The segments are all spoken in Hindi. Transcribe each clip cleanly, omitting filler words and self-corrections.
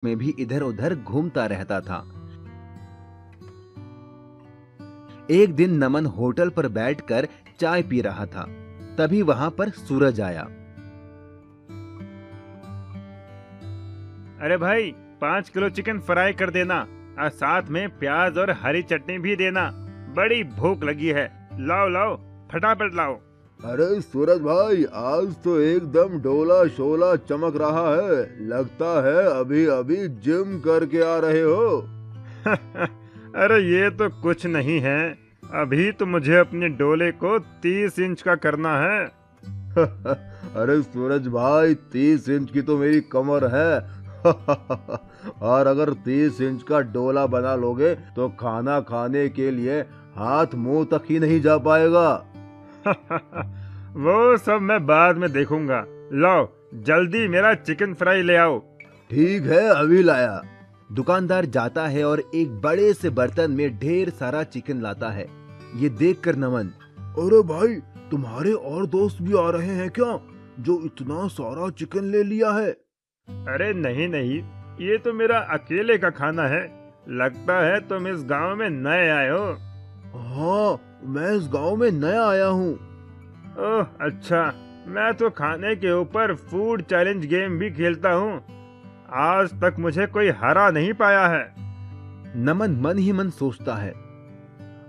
में भी इधर उधर घूमता रहता था। एक दिन नमन होटल पर बैठकर चाय पी रहा था। तभी वहां पर सूरज आया। अरे भाई, 5 किलो चिकन फ्राई कर देना और साथ में प्याज और हरी चटनी भी देना। बड़ी भूख लगी है। लाओ लाओ, फटाफट लाओ। अरे सूरज भाई, आज तो एकदम डोला शोला चमक रहा है। लगता है अभी अभी जिम करके आ रहे हो। अरे ये तो कुछ नहीं है। अभी तो मुझे अपने डोले को 30 इंच का करना है। अरे सूरज भाई, 30 इंच की तो मेरी कमर है। और अगर 30 इंच का डोला बना लोगे तो खाना खाने के लिए हाथ मुंह तक ही नहीं जा पाएगा। वो सब मैं बाद में देखूंगा। लाओ जल्दी मेरा चिकन फ्राई ले आओ। ठीक है, अभी लाया। दुकानदार जाता है और एक बड़े से बर्तन में ढेर सारा चिकन लाता है। ये देखकर नमन, अरे भाई, तुम्हारे और दोस्त भी आ रहे हैं क्या, जो इतना सारा चिकन ले लिया है? अरे नहीं नहीं, ये तो मेरा अकेले का खाना है। लगता है तुम इस गांव में नए आए हो। हाँ, मैं इस गांव में नया आया हूँ। ओह अच्छा, मैं तो खाने के ऊपर फूड चैलेंज गेम भी खेलता हूँ। आज तक मुझे कोई हरा नहीं पाया है। नमन मन ही मन सोचता है,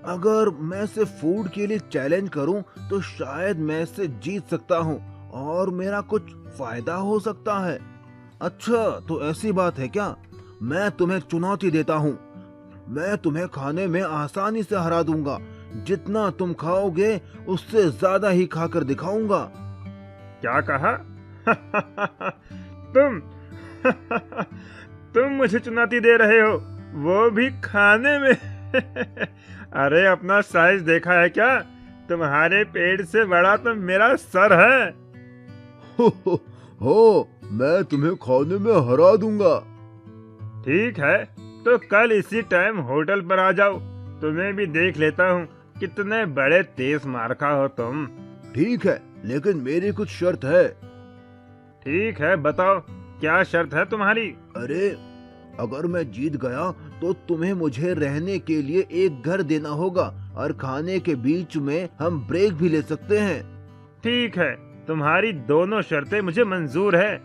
अगर मैं इसे फूड के लिए चैलेंज करूं तो शायद मैं इसे जीत सकता हूं और मेरा कुछ फायदा हो सकता है। अच्छा, तो ऐसी बात है क्या? मैं तुम्हें चुनौती देता हूं। मैं तुम्हें खाने में आसानी से हरा दूंगा। जितना तुम खाओगे उससे ज्यादा ही खाकर दिखाऊंगा। क्या कहा? तुम तुम मुझे चुनौती दे रहे हो, वो भी खाने में? अरे अपना साइज देखा है क्या? तुम्हारे पेट से बड़ा तो मेरा सर है। हो, मैं तुम्हें खाने में हरा दूंगा। ठीक है, तो कल इसी टाइम होटल पर आ जाओ। तुम्हें भी देख लेता हूँ कितने बड़े तेज मारखा हो तुम। ठीक है, लेकिन मेरी कुछ शर्त है। ठीक है, बताओ क्या शर्त है तुम्हारी? अरे, अगर मैं जीत गया तो तुम्हें मुझे रहने के लिए एक घर देना होगा और खाने के बीच में हम ब्रेक भी ले सकते हैं। ठीक है, तुम्हारी दोनों शर्तें मुझे मंजूर है।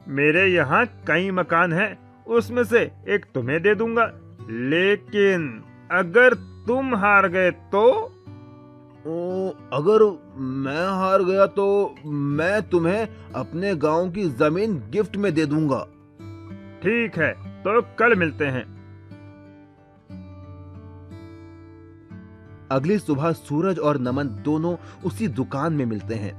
मेरे यहाँ कई मकान हैं, उसमें से एक तुम्हें दे दूंगा। लेकिन अगर तुम हार गए तो? अगर मैं हार गया तो मैं तुम्हें अपने गांव की जमीन गिफ्ट में दे दूंगा। ठीक है, तो कल मिलते हैं। अगली सुबह सूरज और नमन दोनों उसी दुकान में मिलते हैं।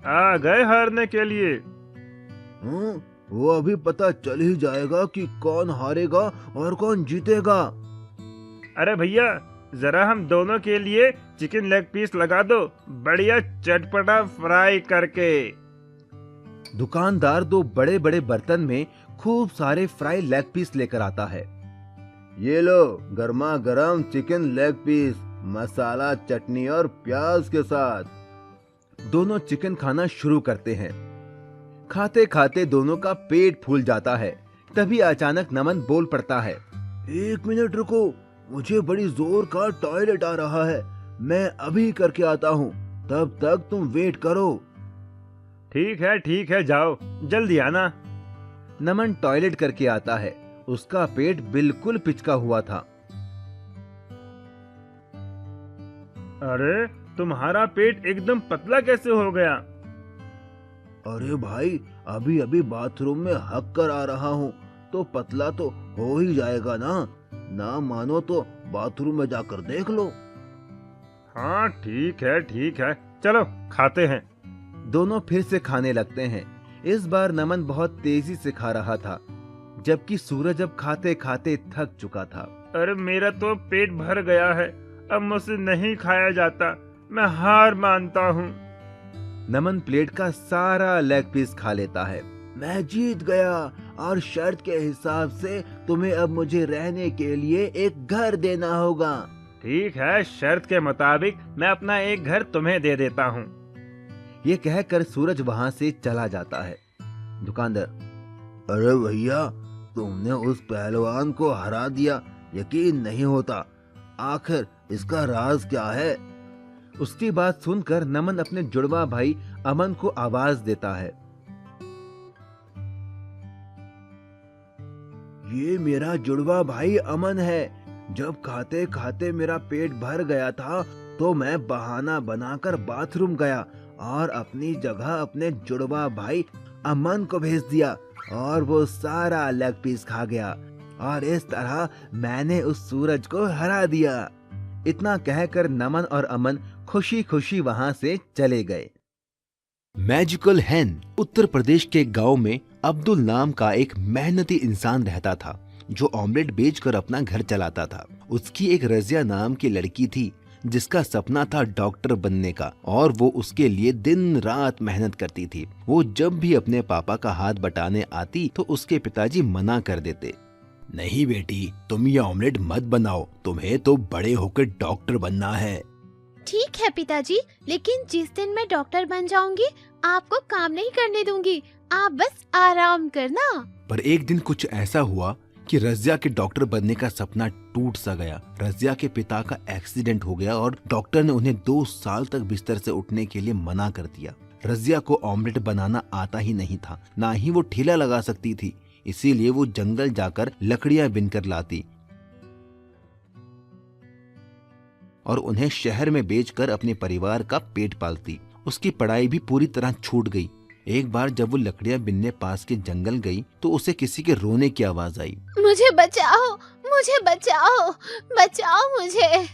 आ गए हारने के लिए? वो अभी पता चल ही जाएगा कि कौन हारेगा और कौन जीतेगा। अरे भैया, जरा हम दोनों के लिए चिकन लेग पीस लगा दो, बढ़िया चटपटा फ्राई करके। दुकानदार दो बड़े बड़े बर्तन में खूब सारे फ्राई लेग पीस लेकर आता है। ये लो, गर्मा गर्म चिकन लेग पीस, मसाला, चटनी और प्याज के साथ। दोनों चिकन खाना शुरू करते हैं। खाते खाते दोनों का पेट फूल जाता है। तभी अचानक नमन बोल पड़ता है, 1 मिनट रुको, मुझे बड़ी जोर का टॉयलेट आ रहा है। मैं अभी करके आता हूँ, तब तक तुम वेट करो। ठीक है, जाओ जल्दी आना। नमन टॉयलेट करके आता है। उसका पेट बिल्कुल पिचका हुआ था। अरे तुम्हारा पेट एकदम पतला कैसे हो गया? अरे भाई, अभी अभी बाथरूम में हक कर आ रहा हूँ, तो पतला तो हो ही जाएगा ना। ना मानो तो बाथरूम में जाकर देख लो। हाँ ठीक है, चलो खाते हैं। दोनों फिर से खाने लगते हैं। इस बार नमन बहुत तेजी से खा रहा था, जबकि सूरज अब खाते खाते थक चुका था। अरे मेरा तो पेट भर गया है, अब मुझसे नहीं खाया जाता, मैं हार मानता हूँ। नमन प्लेट का सारा लेग पीस खा लेता है। मैं जीत गया और शर्त के हिसाब से तुम्हें अब मुझे रहने के लिए एक घर देना होगा। ठीक है, शर्त के मुताबिक मैं अपना एक घर तुम्हें दे देता हूँ। ये कहकर सूरज वहां से चला जाता है। दुकानदार, अरे भैया, तुमने उस पहलवान को हरा दिया, यकीन नहीं होता। आखिर इसका राज क्या है? उसकी बात सुनकर नमन अपने जुड़वा भाई अमन को आवाज देता है। ये मेरा जुड़वा भाई अमन है। जब खाते खाते मेरा पेट भर गया था तो मैं बहाना बनाकर बाथरूम गया और अपनी जगह अपने जुड़वा भाई अमन को भेज दिया और वो सारा लेग पीस खा गया और इस तरह मैंने उस सूरज को हरा दिया। इतना कहकर नमन और अमन खुशी खुशी वहां से चले गए। मैजिकल हैन। उत्तर प्रदेश के गांव में अब्दुल नाम का एक मेहनती इंसान रहता था जो ऑमलेट बेचकर अपना घर चलाता था। उसकी एक रजिया नाम की लड़की थी जिसका सपना था डॉक्टर बनने का और वो उसके लिए दिन रात मेहनत करती थी। वो जब भी अपने पापा का हाथ बटाने आती तो उसके पिताजी मना कर देते। नहीं बेटी, तुम ये ऑमलेट मत बनाओ, तुम्हें तो बड़े होकर डॉक्टर बनना है। ठीक है पिताजी, लेकिन जिस दिन मैं डॉक्टर बन जाऊंगी आपको काम नहीं करने दूंगी, आप बस आराम करना। पर एक दिन कुछ ऐसा हुआ कि रजिया के डॉक्टर बनने का सपना टूट सा गया। रजिया के पिता का एक्सीडेंट हो गया और डॉक्टर ने उन्हें 2 साल तक बिस्तर से उठने के लिए मना कर दिया। रजिया को ऑमलेट बनाना आता ही नहीं था, ना ही वो ठेला लगा सकती थी, इसीलिए वो जंगल जाकर लकड़ियां बिनकर लाती और उन्हें शहर में बेचकर अपने परिवार का पेट पालती। उसकी पढ़ाई भी पूरी तरह छूट गई। एक बार जब वो लकड़ियां बिनने पास के जंगल गई तो उसे किसी के रोने की आवाज आई। मुझे बचाओ, मुझे बचाओ, बचाओ मुझे।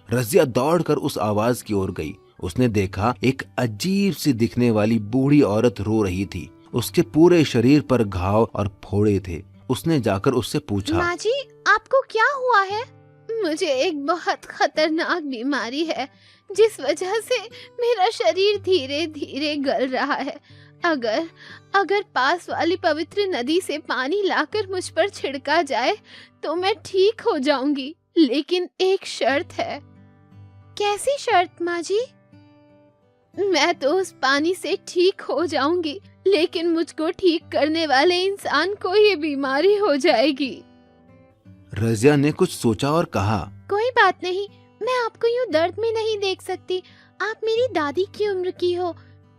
रजिया दौड़कर उस आवाज की ओर गई। उसने देखा एक अजीब सी दिखने वाली बूढ़ी औरत रो रही थी। उसके पूरे शरीर पर घाव और फोड़े थे। उसने जाकर उससे पूछा, माँ जी, आपको क्या हुआ है? मुझे एक बहुत खतरनाक बीमारी है जिस वजह से मेरा शरीर धीरे धीरे गल रहा है। अगर पास वाली पवित्र नदी से पानी लाकर मुझ पर छिड़का जाए तो मैं ठीक हो जाऊंगी, लेकिन एक शर्त है। कैसी शर्त माँ जी? मैं तो उस पानी से ठीक हो जाऊंगी, लेकिन मुझको ठीक करने वाले इंसान को ये बीमारी हो जाएगी। रजिया ने कुछ सोचा और कहा, कोई बात नहीं, मैं आपको यूं दर्द में नहीं देख सकती। आप मेरी दादी की उम्र की हो,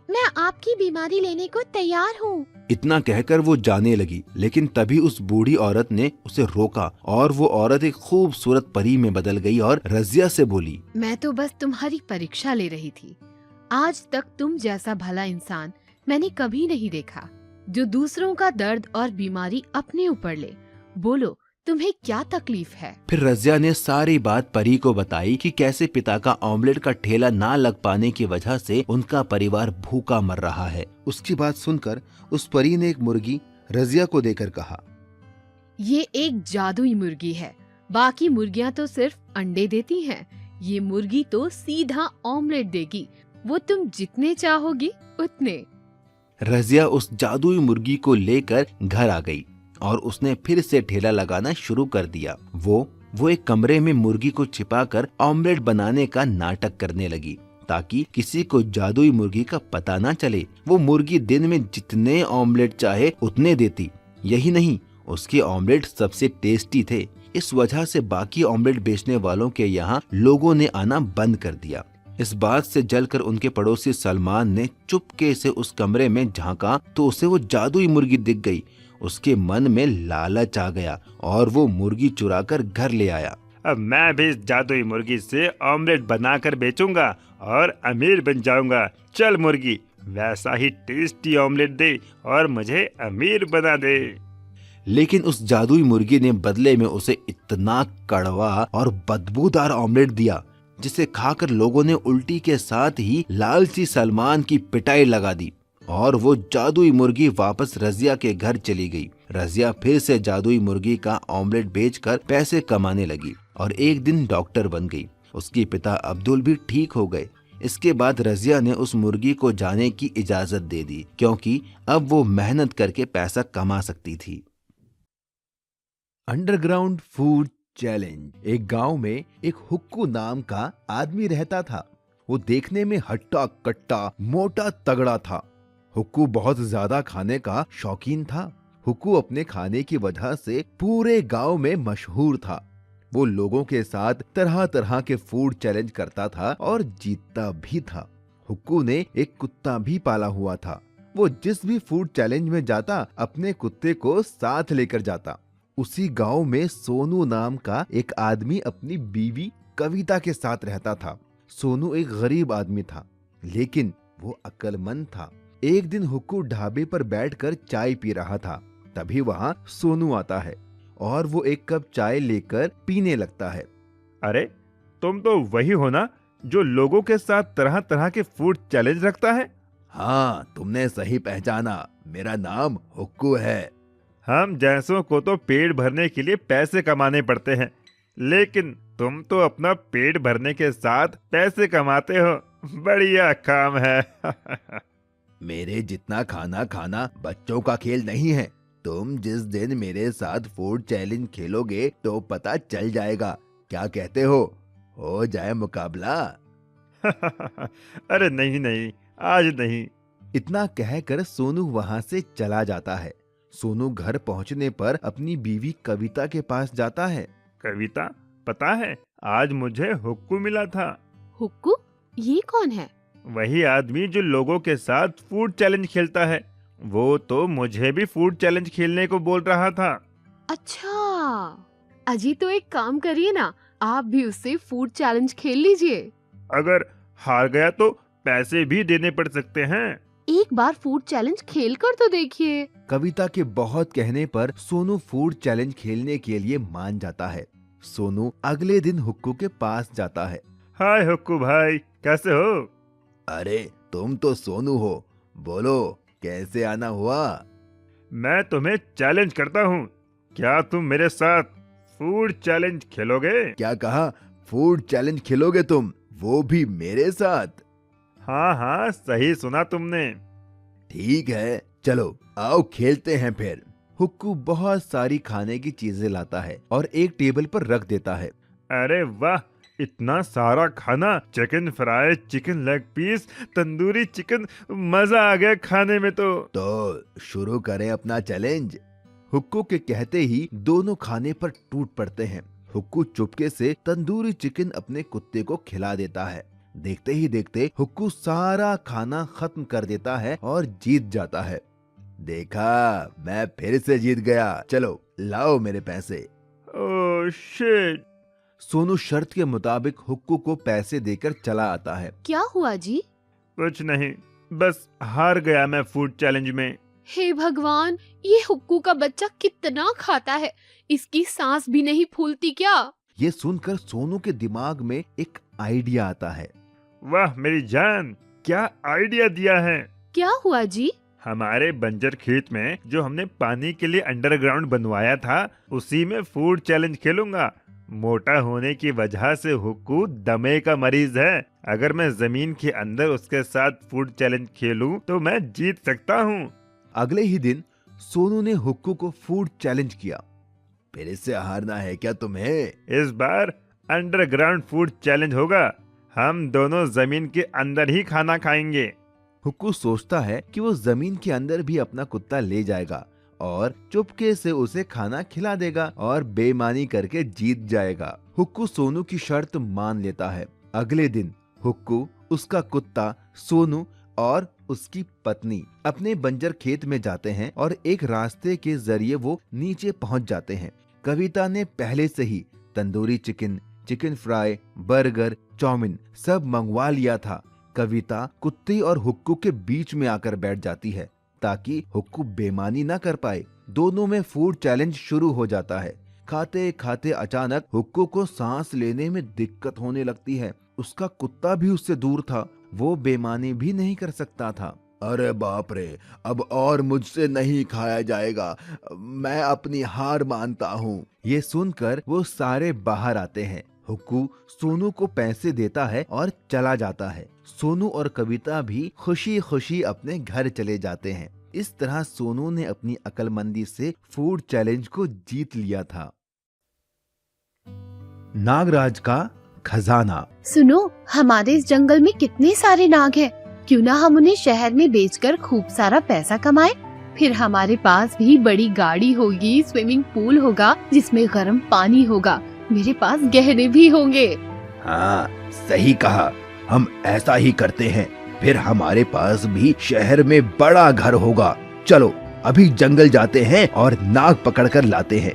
मैं आपकी बीमारी लेने को तैयार हूँ। इतना कहकर वो जाने लगी, लेकिन तभी उस बूढ़ी औरत ने उसे रोका और वो औरत एक खूबसूरत परी में बदल गई और रजिया से बोली, मैं तो बस तुम्हारी परीक्षा ले रही थी। आज तक तुम जैसा भला इंसान मैंने कभी नहीं देखा जो दूसरों का दर्द और बीमारी अपने ऊपर ले। बोलो, तुम्हें क्या तकलीफ है? फिर रजिया ने सारी बात परी को बताई कि कैसे पिता का ऑमलेट का ठेला ना लग पाने की वजह से उनका परिवार भूखा मर रहा है। उसकी बात सुनकर उस परी ने एक मुर्गी रजिया को देकर कहा, ये एक जादुई मुर्गी है, बाकी मुर्गियाँ तो सिर्फ अंडे देती हैं, ये मुर्गी तो सीधा ऑमलेट देगी, वो तुम जितने चाहोगी उतने। रजिया उस जादुई मुर्गी को लेकर घर आ गई और उसने फिर से ठेला लगाना शुरू कर दिया। वो एक कमरे में मुर्गी को छिपाकर ऑमलेट बनाने का नाटक करने लगी ताकि किसी को जादुई मुर्गी का पता ना चले। वो मुर्गी दिन में जितने ऑमलेट चाहे उतने देती। यही नहीं, उसके ऑमलेट सबसे टेस्टी थे। इस वजह से बाकी ऑमलेट बेचने वालों के यहाँ लोगों ने आना बंद कर दिया। इस बात से जलकर उनके पड़ोसी सलमान ने चुपके से उस कमरे में झांका तो उसे वो जादुई मुर्गी दिख गई। उसके मन में लालच आ गया और वो मुर्गी चुराकर घर ले आया। अब मैं भी इस जादुई मुर्गी से ऑमलेट बनाकर बेचूंगा और अमीर बन जाऊंगा। चल मुर्गी, वैसा ही टेस्टी ऑमलेट दे और मुझे अमीर बना दे। लेकिन उस जादुई मुर्गी ने बदले में उसे इतना कड़वा और बदबूदार ऑमलेट दिया जिसे खाकर लोगों ने उल्टी के साथ ही लालची सलमान की पिटाई लगा दी और वो जादुई मुर्गी वापस रजिया के घर चली गई। रजिया फिर से जादुई मुर्गी का ऑमलेट बेचकर पैसे कमाने लगी और एक दिन डॉक्टर बन गई। उसके पिता अब्दुल भी ठीक हो गए। इसके बाद रजिया ने उस मुर्गी को जाने की इजाजत दे दी क्योंकि अब वो मेहनत करके पैसा कमा सकती थी। Underground food challenge. एक गांव में एक हुक्कू नाम का आदमी रहता था। वो देखने में हट्टा कट्टा मोटा तगड़ा था। हुक्कू बहुत ज्यादा खाने का शौकीन था। हुक्कू अपने खाने की वजह से पूरे गांव में मशहूर था। वो लोगों के साथ तरह तरह के फूड चैलेंज करता था और जीतता भी था। हुक्कू ने एक कुत्ता भी पाला हुआ था। वो जिस भी फूड चैलेंज में जाता अपने कुत्ते को साथ लेकर जाता। उसी गांव में सोनू नाम का एक आदमी अपनी बीवी कविता के साथ रहता था। सोनू एक गरीब आदमी था, लेकिन वो अक्लमंद था। एक दिन हुक्कू ढाबे पर बैठकर चाय पी रहा था। तभी वहाँ सोनू आता है और वो एक कप चाय लेकर पीने लगता है। अरे, तुम तो वही हो ना जो लोगों के साथ तरह तरह के फूड चैलेंज रखता है? हाँ, तुमने सही पहचाना। मेरा नाम हुक्कू है। हम जैसों को तो पेट भरने के लिए पैसे कमाने पड़ते हैं, लेकिन तुम तो अपना पेट भरने के साथ पैसे कमाते हो। बढ़िया काम है। मेरे जितना खाना खाना बच्चों का खेल नहीं है। तुम जिस दिन मेरे साथ फूड चैलेंज खेलोगे तो पता चल जाएगा। क्या कहते हो जाए मुकाबला? अरे नहीं नहीं, आज नहीं। इतना कहकर सोनू वहाँ से चला जाता है। सोनू घर पहुँचने पर अपनी बीवी कविता के पास जाता है। कविता, पता है आज मुझे हुक्कू मिला था। हुक्कू? ये कौन है? वही आदमी जो लोगों के साथ फूड चैलेंज खेलता है। वो तो मुझे भी फूड चैलेंज खेलने को बोल रहा था। अच्छा, अजी तो एक काम करिए ना, आप भी उससे फूड चैलेंज खेल लीजिए। अगर हार गया तो पैसे भी देने पड़ सकते हैं। एक बार फूड चैलेंज खेल कर तो देखिए। कविता के बहुत कहने पर सोनू फूड चैलेंज खेलने के लिए मान जाता है। सोनू अगले दिन हुक्कू के पास जाता है। हाय हुक्कू भाई, कैसे हो? अरे, तुम तो सोनू हो। बोलो, कैसे आना हुआ? मैं तुम्हें चैलेंज करता हूँ। क्या तुम मेरे साथ फूड चैलेंज खेलोगे? क्या कहा? फूड चैलेंज खेलोगे तुम, वो भी मेरे साथ? हाँ हाँ, सही सुना तुमने। ठीक है, चलो आओ खेलते हैं फिर। हुक्कू बहुत सारी खाने की चीजें लाता है और एक टेबल पर रख देता है। अरे वाह, इतना सारा खाना! Chicken fry, chicken leg piece, tandoori chicken, मजा आ गया खाने में तो शुरू करें अपना चैलेंज। हुक्कू के कहते ही दोनों खाने पर टूट पड़ते हैं। हुक्कू चुपके से तंदूरी चिकन अपने कुत्ते को खिला देता है। देखते ही देखते हुक्कू सारा खाना खत्म कर देता है और जीत जाता है। देखा, मैं फिर से जीत गया। चलो लाओ मेरे पैसे। Oh shit! सोनू शर्त के मुताबिक हुक्कू को पैसे देकर चला आता है। क्या हुआ जी? कुछ नहीं, बस हार गया मैं फूड चैलेंज में। हे भगवान, ये हुक्कू का बच्चा कितना खाता है, इसकी सांस भी नहीं फूलती क्या? ये सुनकर सोनू के दिमाग में एक आइडिया आता है। वाह मेरी जान, क्या आइडिया दिया है! क्या हुआ जी? हमारे बंजर खेत में जो हमने पानी के लिए अंडरग्राउंड बनवाया था, उसी में फूड चैलेंज खेलूंगा। मोटा होने की वजह से हुक्कू दमे का मरीज है। अगर मैं जमीन के अंदर उसके साथ फूड चैलेंज खेलूं तो मैं जीत सकता हूं। अगले ही दिन सोनू ने हुक्कू को फूड चैलेंज किया। फिर इससे हारना है क्या तुम्हें? इस बार अंडरग्राउंड फूड चैलेंज होगा। हम दोनों जमीन के अंदर ही खाना खाएंगे। हुक्कू सोचता है कि वो जमीन के अंदर भी अपना कुत्ता ले जाएगा और चुपके से उसे खाना खिला देगा और बेईमानी करके जीत जाएगा। हुक्कू सोनू की शर्त मान लेता है। अगले दिन हुक्कू, उसका कुत्ता, सोनू और उसकी पत्नी अपने बंजर खेत में जाते हैं और एक रास्ते के जरिए वो नीचे पहुंच जाते हैं। कविता ने पहले से ही tandoori chicken, chicken fry, burger, chow mein सब मंगवा लिया था। कविता कुत्ते और हुक्कू के बीच में आकर बैठ जाती है ताकि हुक्कू बेईमानी ना कर पाए। दोनों में फूड चैलेंज शुरू हो जाता है। खाते खाते अचानक हुक्कू को सांस लेने में दिक्कत होने लगती है। उसका कुत्ता भी उससे दूर था, वो बेईमानी भी नहीं कर सकता था। अरे बाप रे, अब और मुझसे नहीं खाया जाएगा, मैं अपनी हार मानता हूँ। ये सुनकर वो सारे बाहर आते हैं। हुक्कू सोनू को पैसे देता है और चला जाता है। सोनू और कविता भी खुशी खुशी अपने घर चले जाते हैं। इस तरह सोनू ने अपनी अक्लमंदी से फूड चैलेंज को जीत लिया था। नागराज का खजाना। सुनो, हमारे इस जंगल में कितने सारे नाग हैं। क्यों ना हम उन्हें शहर में बेचकर खूब सारा पैसा कमाएं। फिर हमारे पास भी बड़ी गाड़ी होगी, स्विमिंग पूल होगा जिसमें गर्म पानी होगा, मेरे पास गहने भी होंगे। हाँ, सही कहा, हम ऐसा ही करते हैं। फिर हमारे पास भी शहर में बड़ा घर होगा। चलो अभी जंगल जाते हैं और नाग पकड़ कर लाते हैं।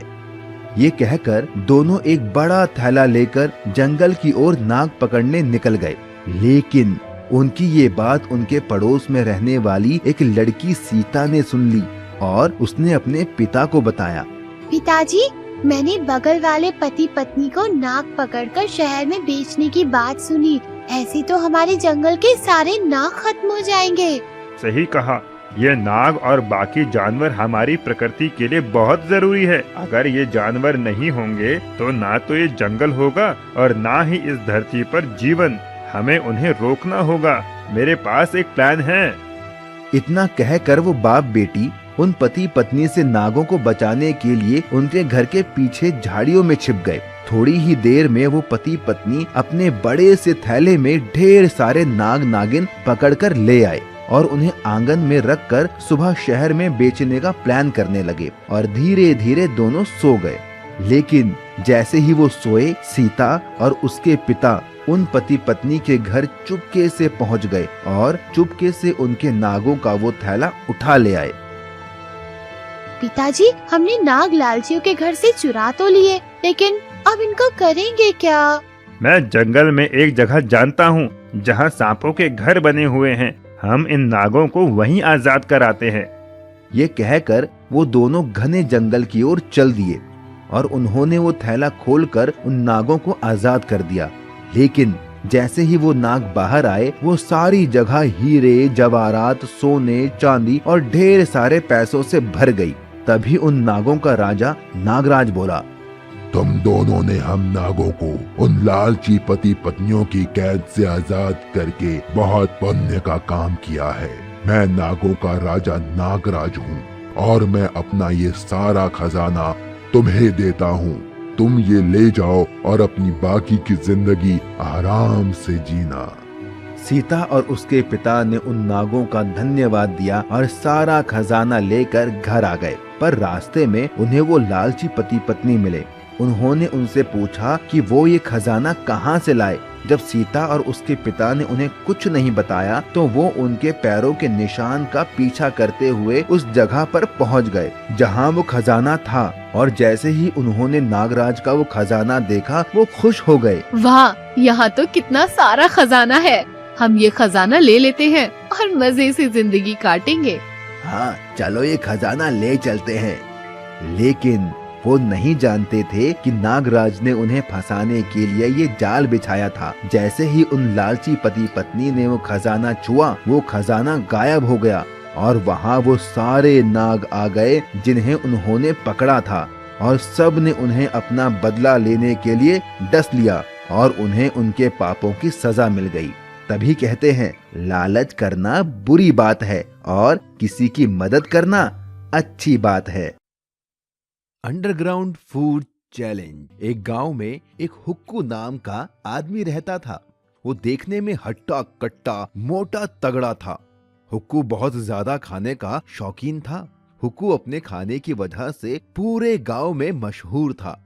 ये कहकर दोनों एक बड़ा थैला लेकर जंगल की ओर नाग पकड़ने निकल गए। लेकिन उनकी ये बात उनके पड़ोस में रहने वाली एक लड़की सीता ने सुन ली और उसने अपने पिता को बताया। पिताजी, मैंने बगल वाले पति पत्नी को नाग पकड़कर शहर में बेचने की बात सुनी। ऐसे तो हमारे जंगल के सारे नाग खत्म हो जाएंगे। सही कहा, ये नाग और बाकी जानवर हमारी प्रकृति के लिए बहुत जरूरी है। अगर ये जानवर नहीं होंगे तो ना तो ये जंगल होगा और ना ही इस धरती पर जीवन। हमें उन्हें रोकना होगा। मेरे पास एक प्लान है। इतना कहकर वो बाप बेटी उन पति पत्नी से नागों को बचाने के लिए उनके घर के पीछे झाड़ियों में छिप गए। थोड़ी ही देर में वो पति पत्नी अपने बड़े से थैले में ढेर सारे नाग नागिन पकड़कर ले आए और उन्हें आंगन में रखकर सुबह शहर में बेचने का प्लान करने लगे और धीरे धीरे दोनों सो गए। लेकिन जैसे ही वो सोए, सीता और उसके पिता उन पति पत्नी के घर चुपके से पहुंच गए और चुपके से उनके नागों का वो थैला उठा ले आए। पिताजी, हमने नाग लालचियों के घर से चुरा तो लिए, लेकिन अब इनको करेंगे क्या? मैं जंगल में एक जगह जानता हूँ जहाँ सांपों के घर बने हुए हैं। हम इन नागों को वहीं आजाद कराते हैं। ये कहकर वो दोनों घने जंगल की ओर चल दिए और उन्होंने वो थैला खोलकर उन नागों को आजाद कर दिया। लेकिन जैसे ही वो नाग बाहर आए, वो सारी जगह हीरे जवाहरात, सोने, चांदी और ढेर सारे पैसों से भर गई। तभी उन नागों का राजा नागराज बोला, तुम दोनों ने हम नागों को उन लालची पति पत्नियों की कैद से आजाद करके बहुत पुण्य का काम किया है। मैं नागों का राजा नागराज हूँ और मैं अपना ये सारा खजाना तुम्हें देता हूँ। तुम ये ले जाओ और अपनी बाकी की जिंदगी आराम से जीना। सीता और उसके पिता ने उन नागों का धन्यवाद दिया और सारा खजाना लेकर घर आ गए। पर रास्ते में उन्हें वो लालची पति पत्नी मिले। उन्होंने उनसे पूछा कि वो ये खजाना कहाँ से लाए। जब सीता और उसके पिता ने उन्हें कुछ नहीं बताया तो वो उनके पैरों के निशान का पीछा करते हुए उस जगह पर पहुँच गए जहाँ वो खजाना था। और जैसे ही उन्होंने नागराज का वो खजाना देखा, वो खुश हो गए। वाह, यहाँ तो कितना सारा खजाना है। हम ये खजाना ले लेते हैं और मजे से जिंदगी काटेंगे। हाँ, चलो ये खजाना ले चलते हैं। लेकिन वो नहीं जानते थे कि नागराज ने उन्हें फंसाने के लिए ये जाल बिछाया था। जैसे ही उन लालची पति पत्नी ने वो खजाना छुआ, वो खजाना गायब हो गया और वहाँ वो सारे नाग आ गए जिन्हें उन्होंने पकड़ा था और सब ने उन्हें अपना बदला लेने के लिए डस लिया और उन्हें उनके पापों की सजा मिल गई। तभी कहते हैं, लालच करना बुरी बात है और किसी की मदद करना अच्छी बात है। Underground food challenge. एक गांव में एक हुक्कू नाम का आदमी रहता था। वो देखने में हट्टा कट्टा मोटा तगड़ा था। हुक्कू बहुत ज्यादा खाने का शौकीन था। हुक्कू अपने खाने की वजह से पूरे गांव में मशहूर था।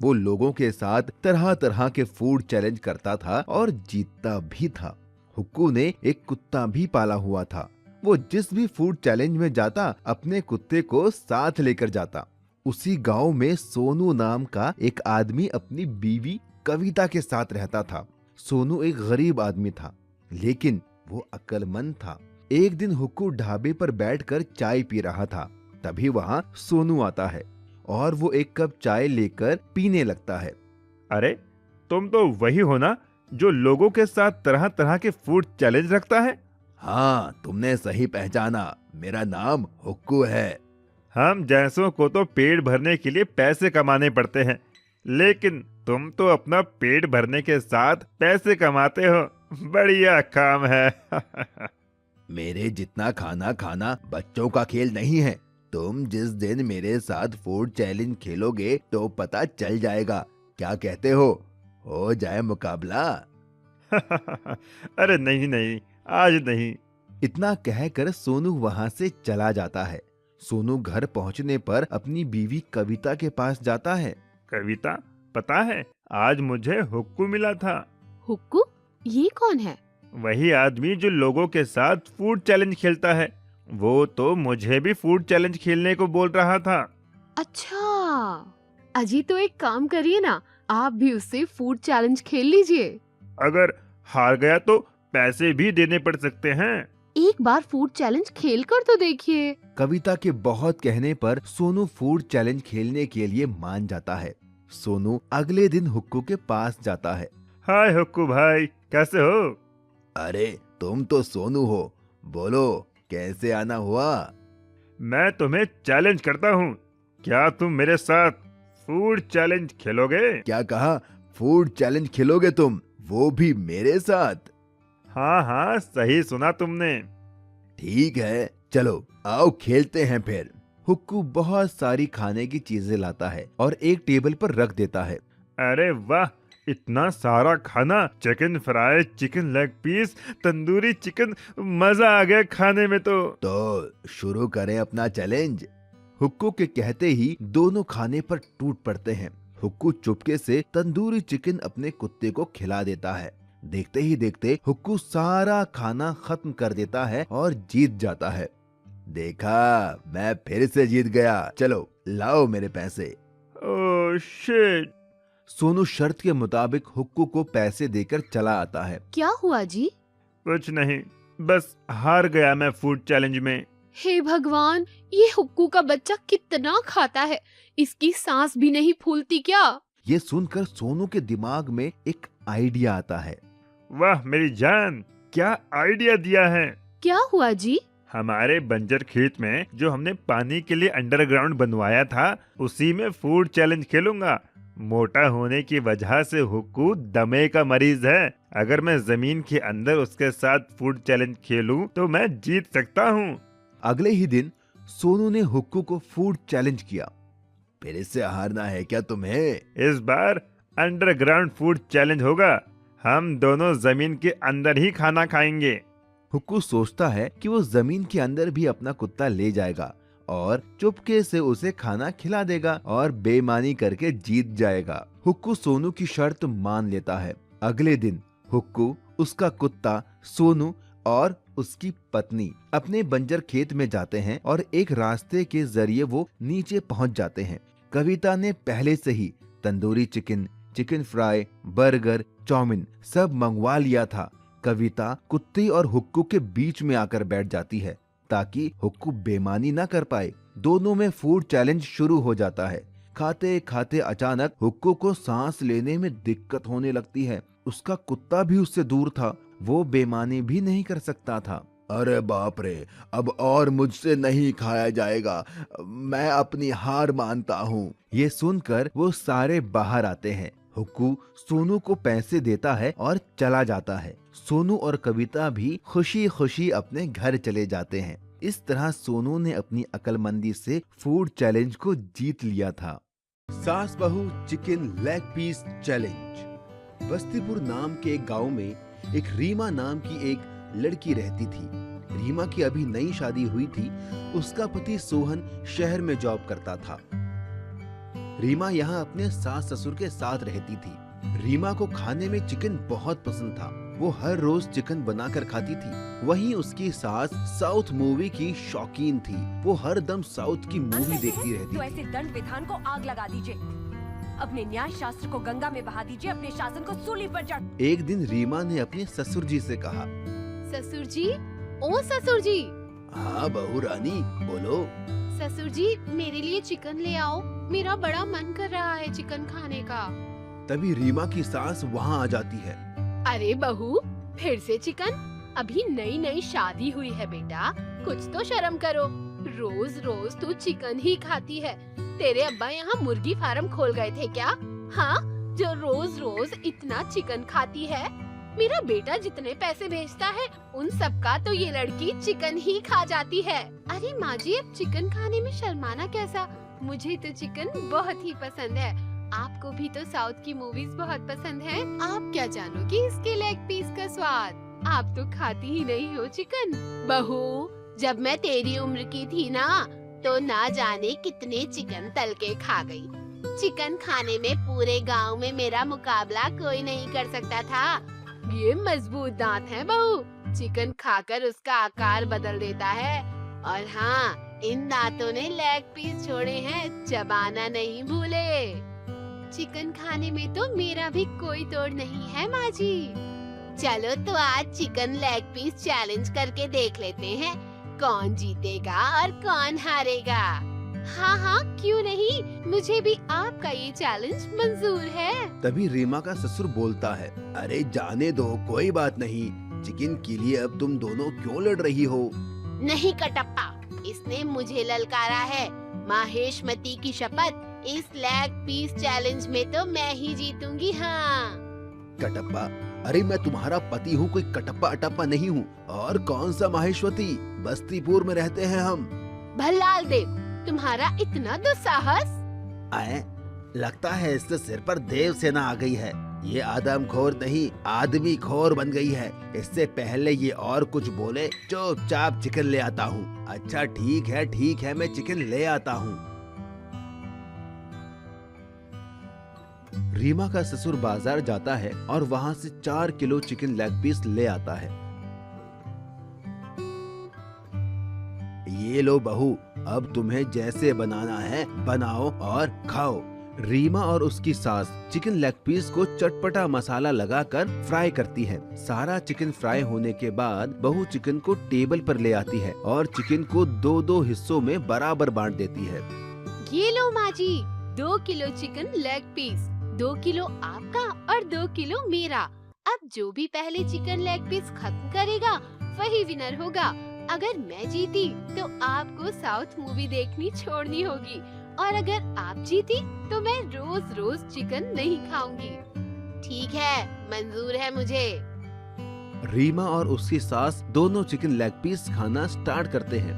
वो लोगों के साथ तरह तरह के फूड चैलेंज करता था और जीतता भी था। हुक्कू ने एक कुत्ता भी पाला हुआ था। वो जिस भी फूड चैलेंज में जाता, अपने कुत्ते को साथ लेकर जाता। उसी गांव में सोनू नाम का एक आदमी अपनी बीवी कविता के साथ रहता था। सोनू एक गरीब आदमी था, लेकिन वो अक्लमंद था। एक दिन हुक्कू ढाबे पर बैठकर चाय पी रहा था। तभी वहाँ सोनू आता है और वो एक कप चाय लेकर पीने लगता है। अरे, तुम तो वही हो ना जो लोगों के साथ तरह तरह के फूड चैलेंज रखता है? हाँ, तुमने सही पहचाना। मेरा नाम हुक्कू है। हम जैसों को तो पेट भरने के लिए पैसे कमाने पड़ते हैं, लेकिन तुम तो अपना पेट भरने के साथ पैसे कमाते हो। बढ़िया काम है। मेरे जितना खाना खाना बच्चों का खेल नहीं है। तुम जिस दिन मेरे साथ फूड चैलेंज खेलोगे तो पता चल जाएगा। क्या कहते हो? हो जाए मुकाबला। अरे नहीं नहीं, आज नहीं। इतना कहकर सोनू वहाँ से चला जाता है। सोनू घर पहुँचने पर अपनी बीवी कविता के पास जाता है। कविता, पता है आज मुझे हुक्कू मिला था। हुक्कू? ये कौन है? वही आदमी जो लोगों के साथ फूड चैलेंज खेलता है। वो तो मुझे भी फूड चैलेंज खेलने को बोल रहा था। अच्छा, अजी तो एक काम करिए ना, आप भी उससे फूड चैलेंज खेल लीजिए। अगर हार गया तो पैसे भी देने पड़ सकते हैं। एक बार फूड चैलेंज खेल कर तो देखिए। कविता के बहुत कहने पर सोनू फूड चैलेंज खेलने के लिए मान जाता है। सोनू अगले दिन हुक्कू के पास जाता है। हाय हुक्कू भाई, कैसे हो? अरे तुम तो सोनू हो, बोलो कैसे आना हुआ? मैं तुम्हें चैलेंज करता हूँ, क्या तुम मेरे साथ फूड चैलेंज खेलोगे? क्या कहा? फूड चैलेंज खेलोगे तुम, वो भी मेरे साथ? हाँ हाँ, सही सुना तुमने। ठीक है, चलो आओ खेलते हैं फिर। हुक्कू बहुत सारी खाने की चीजें लाता है और एक टेबल पर रख देता है। अरे वाह, इतना सारा खाना! Chicken fry, chicken leg piece, tandoori chicken, मजा आ गया खाने में तो शुरू करें अपना चैलेंज। हुक्कू के कहते ही दोनों खाने पर टूट पड़ते हैं। हुक्कू चुपके से तंदूरी चिकन अपने कुत्ते को खिला देता है। देखते ही देखते हुक्कू सारा खाना खत्म कर देता है और जीत जाता है। देखा, मैं फिर से जीत गया। चलो लाओ मेरे पैसे। Oh shit! सोनू शर्त के मुताबिक हुक्कू को पैसे देकर चला आता है। क्या हुआ जी? कुछ नहीं, बस हार गया मैं फूड चैलेंज में। हे भगवान, ये हुक्कू का बच्चा कितना खाता है, इसकी सांस भी नहीं फूलती क्या? ये सुनकर सोनू के दिमाग में एक आइडिया आता है। वाह मेरी जान, क्या आइडिया दिया है! क्या हुआ जी? हमारे बंजर खेत में जो हमने पानी के लिए अंडरग्राउंड बनवाया था, उसी में फूड चैलेंज खेलूंगा। मोटा होने की वजह से हुक्कू दमे का मरीज है। अगर मैं जमीन के अंदर उसके साथ फूड चैलेंज खेलूं तो मैं जीत सकता हूं। अगले ही दिन सोनू ने हुक्कू को फूड चैलेंज किया। फिर से हारना है क्या तुम्हें? इस बार अंडरग्राउंड फूड चैलेंज होगा। हम दोनों जमीन के अंदर ही खाना खाएंगे। हुक्कू सोचता है कि वो जमीन के अंदर भी अपना कुत्ता ले जाएगा और चुपके से उसे खाना खिला देगा और बेईमानी करके जीत जाएगा। हुक्कू सोनू की शर्त मान लेता है। अगले दिन हुक्कू, उसका कुत्ता, सोनू और उसकी पत्नी अपने बंजर खेत में जाते हैं और एक रास्ते के जरिए वो नीचे पहुंच जाते हैं। कविता ने पहले से ही tandoori chicken, chicken fry, burger, chow mein सब मंगवा लिया था। कविता कुत्ते और हुक्कू के बीच में आकर बैठ जाती है ताकि हुक्कू बेईमानी न कर पाए। दोनों में फूड चैलेंज शुरू हो जाता है। खाते खाते अचानक हुक्कू को सांस लेने में दिक्कत होने लगती है। उसका कुत्ता भी उससे दूर था, वो बेईमानी भी नहीं कर सकता था। अरे बाप रे, अब और मुझसे नहीं खाया जाएगा, मैं अपनी हार मानता हूँ। ये सुनकर वो सारे बाहर आते हैं। हुक्कू सोनू को पैसे देता है और चला जाता है। सोनू और कविता भी खुशी खुशी अपने घर चले जाते हैं। इस तरह सोनू ने अपनी अक्लमंदी से फूड चैलेंज को जीत लिया था। सास बहू chicken leg piece challenge. Bastipur नाम के एक गांव में एक रीमा नाम की एक लड़की रहती थी। रीमा की अभी नई शादी हुई थी। उसका पति सोहन शहर में जॉब करता था। रीमा यहाँ अपने सास ससुर के साथ रहती थी। रीमा को खाने में चिकन बहुत पसंद था। वो हर रोज चिकन बनाकर खाती थी। वहीं उसकी सास साउथ मूवी की शौकीन थी। वो हर दम साउथ की मूवी देखती रहती तो थी। ऐसे दंड विधान को आग लगा दीजिए, अपने न्याय शास्त्र को गंगा में बहा दीजिए, अपने शासन को सूली पर चढ़। एक दिन रीमा ने अपने ससुर जी से कहा, ससुर जी, ओ ससुर जी, हाँ बहू रानी, बोलो। ससुर जी मेरे लिए चिकन ले आओ, मेरा बड़ा मन कर रहा है चिकन खाने का। तभी रीमा की सास वहाँ आ जाती है। अरे बहू, फिर से चिकन? अभी नई नई शादी हुई है बेटा, कुछ तो शर्म करो। रोज रोज तू चिकन ही खाती है। तेरे अब्बा यहाँ मुर्गी फार्म खोल गए थे क्या? हाँ, जो रोज रोज इतना चिकन खाती है। मेरा बेटा जितने पैसे भेजता है उन सब का तो ये लड़की चिकन ही खा जाती है। अरे माँ जी, अब चिकन खाने में शर्माना कैसा? मुझे तो चिकन बहुत ही पसंद है। आपको भी तो साउथ की मूवीज बहुत पसंद है। आप क्या जानोगे इसके लेग पीस का स्वाद? आप तो खाती ही नहीं हो चिकन। बहू, जब मैं तेरी उम्र की थी ना, तो ना जाने कितने चिकन तल के खा गई। चिकन खाने में पूरे गांव में मेरा मुकाबला कोई नहीं कर सकता था। ये मजबूत दांत हैं बहू, चिकन खाकर उसका आकार बदल देता है। और हाँ, इन दांतों ने लेग पीस छोड़े हैं, चबाना नहीं भूले। चिकन खाने में तो मेरा भी कोई तोड़ नहीं है माँ जी। चलो तो आज चिकन लेग पीस चैलेंज करके देख लेते हैं, कौन जीतेगा और कौन हारेगा। हाँ हाँ, क्यों नहीं, मुझे भी आपका ये चैलेंज मंजूर है। तभी रीमा का ससुर बोलता है, अरे जाने दो, कोई बात नहीं। चिकन के लिए अब तुम दोनों क्यों लड़ रही हो? नहीं कटप्पा, इसने मुझे ललकारा है। माहेशमती की शपथ, इस लेग पीस चैलेंज में तो मैं ही जीतूंगी। हाँ कटप्पा, अरे मैं तुम्हारा पति हूँ, कोई कटप्पा अटप्पा नहीं हूँ। और कौन सा माहेश्वती, बस्तीपुर में रहते हैं हम। भल्लाल देव, तुम्हारा इतना दुस्साहस। आए, लगता है इससे सिर पर देव सेना आ गई है। ये आदमखोर नहीं, आदमी खोर बन गई है। इससे पहले ये और कुछ बोले, चुपचाप चिकन ले आता हूँ। अच्छा ठीक है, मैं चिकन ले आता हूँ। रीमा का ससुर बाजार जाता है और वहाँ से 4 किलो चिकन लेग पीस ले आता है। ये लो बहू, अब तुम्हें जैसे बनाना है बनाओ और खाओ। रीमा और उसकी सास चिकन लेग पीस को चटपटा मसाला लगाकर फ्राई करती है। सारा चिकन फ्राई होने के बाद बहू चिकन को टेबल पर ले आती है और चिकन को 2-2 हिस्सों में बराबर बांट देती है। ये लो माँ जी, 2 kilo chicken leg piece, 2 kilo आपका और 2 किलो मेरा। अब जो भी पहले चिकन लेग पीस खत्म करेगा वही विनर होगा। अगर मैं जीती तो आपको साउथ मूवी देखनी छोड़नी होगी, और अगर आप जीती तो मैं रोज रोज चिकन नहीं खाऊंगी। ठीक है, मंजूर है मुझे। रीमा और उसकी सास दोनों चिकन लेग पीस खाना स्टार्ट करते हैं।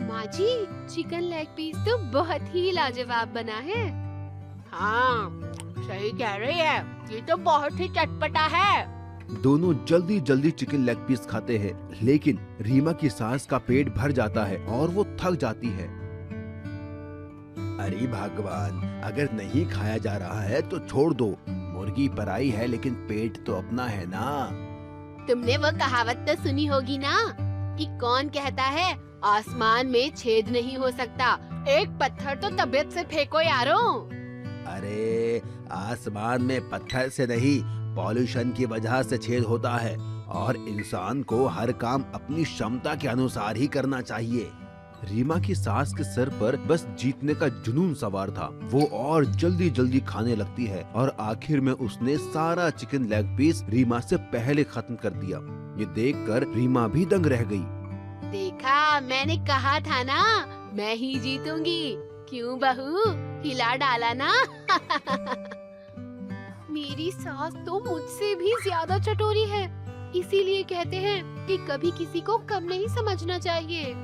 माँ जी, चिकन लेग पीस तो बहुत ही लाजवाब बना है। हाँ, सही कह रही है, ये तो बहुत ही चटपटा है। दोनों जल्दी जल्दी चिकन लेग पीस खाते हैं, लेकिन रीमा की सास का पेट भर जाता है और वो थक जाती है। अरे भगवान, अगर नहीं खाया जा रहा है तो छोड़ दो। मुर्गी पराई है लेकिन पेट तो अपना है ना। तुमने वो कहावत तो सुनी होगी ना, कि कौन कहता है आसमान में छेद नहीं हो सकता, एक पत्थर तो तबीयत से फेंको यारों। अरे आसमान में पत्थर से नहीं, पॉल्यूशन की वजह से छेद होता है, और इंसान को हर काम अपनी क्षमता के अनुसार ही करना चाहिए। रीमा की सास के सर पर बस जीतने का जुनून सवार था। वो और जल्दी जल्दी खाने लगती है और आखिर में उसने सारा चिकन लेग पीस रीमा से पहले खत्म कर दिया। ये देखकर रीमा भी दंग रह गई। देखा, मैंने कहा था ना, मैं ही जीतूंगी। क्यों बहू, हिला डाला ना। मेरी सास तो मुझसे भी ज्यादा चटोरी है, इसीलिए कहते हैं कि कभी किसी को कम नहीं समझना चाहिए।